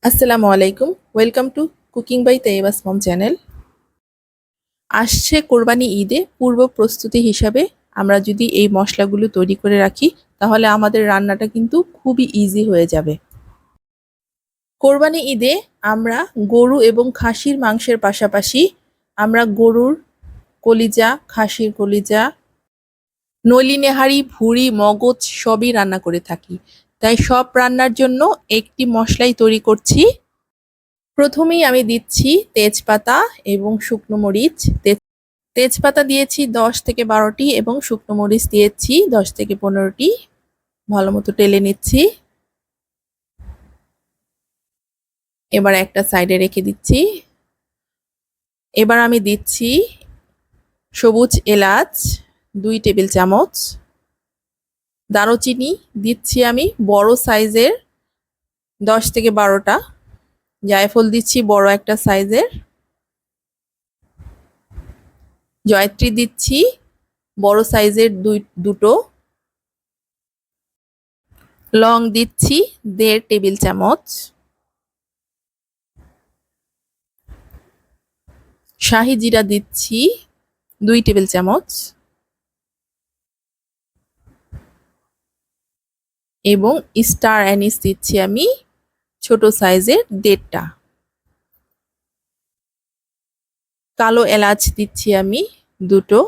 আসসালামু আলাইকুম, welcome to cooking by Taiba's mom channel. আসছে কোরবানি ঈদে পূর্ব প্রস্তুতি হিসাবে আমরা যদি এই মশলাগুলো তৈরি করে রাখি তাহলে আমাদের রান্নাটা কিন্তু খুবই ইজি হয়ে যাবে। কোরবানি ঈদে আমরা গরু এবং খাসির মাংসের পাশাপাশি আমরা গরুর কলিজা, খাসির কলিজা, নলি নেহারি, ভুঁড়ি, মগজ সবই রান্না করে থাকি। তাই সব রান্নার জন্য একটি মশলাই তৈরি করছি। প্রথমেই আমি দিচ্ছি তেজপাতা এবং শুকনো মরিচ। তেজপাতা দিয়েছি 10 থেকে 12টি এবং শুকনো মরিচ দিয়েছি 10 থেকে 15টি। ভালো মতো টেলে নিচ্ছি। এবার একটা সাইডে রেখে দিচ্ছি। এবার আমি দিচ্ছি সবুজ এলাচ 2 টেবিল চামচ, দারুচিনি দিচ্ছি আমি বড় সাইজের 10 থেকে 12টা, জায়ফল দিচ্ছি বড় একটা সাইজের, জয়ত্রী দিচ্ছি বড় সাইজের দুটো, লং দিচ্ছি 1.5 টেবিল চামচ, শাহি জিরা দিচ্ছি 2 টেবিল চামচ এবং স্টার অ্যানিস দিচ্ছি আমি ছোট সাইজের 1.5টা, কালো এলাচ দিচ্ছি আমি 2টো।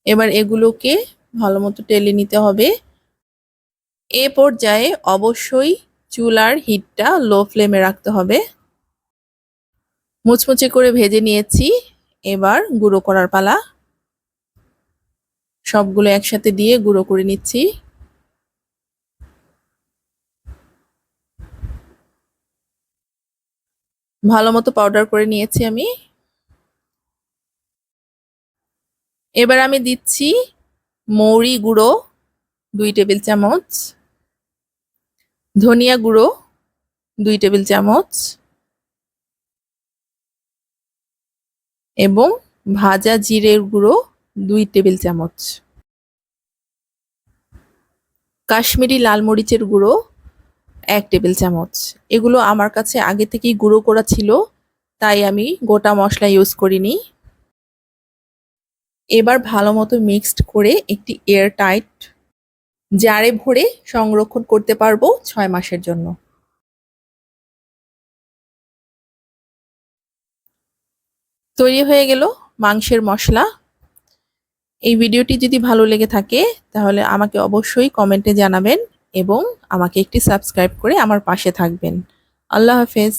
এবার এগুলোকে ভালো মতো টেলে নিতে হবে। এ পর্যায়ে অবশ্যই চুলার হিটটা লো ফ্লেমে রাখতে হবে। মুচমুচে করে ভেজে নিয়েছি। এবার গুঁড়ো করার পালা। সবগুলো একসাথে দিয়ে গুঁড়ো করে নিচ্ছি। ভালো মতো পাউডার করে নিয়েছি আমি। এবার আমি দিচ্ছি মৌরি গুঁড়ো 2 টেবিল চামচ, ধনিয়া গুঁড়ো 2 টেবিল চামচ এবং ভাজা জিরের গুঁড়ো 2 টেবিল চামচ, কাশ্মীরি লাল মরিচের গুঁড়ো 1 টেবিল চামচ। এগুলো আমার কাছে আগে থেকেই গুঁড়ো করা ছিল, তাই আমি গোটা মশলা ইউজ করিনি। এবার ভালো মতো মিক্সড করে একটি এয়ার টাইট জারে ভরে সংরক্ষণ করতে পারবো 6 মাসের জন্য। তৈরি হয়ে গেল মাংসের মশলা। এই ভিডিওটি যদি ভালো লেগে থাকে তাহলে আমাকে অবশ্যই কমেন্টে জানাবেন এবং আমাকে একটি সাবস্ক্রাইব করে আমার পাশে থাকবেন। আল্লাহ হাফেজ।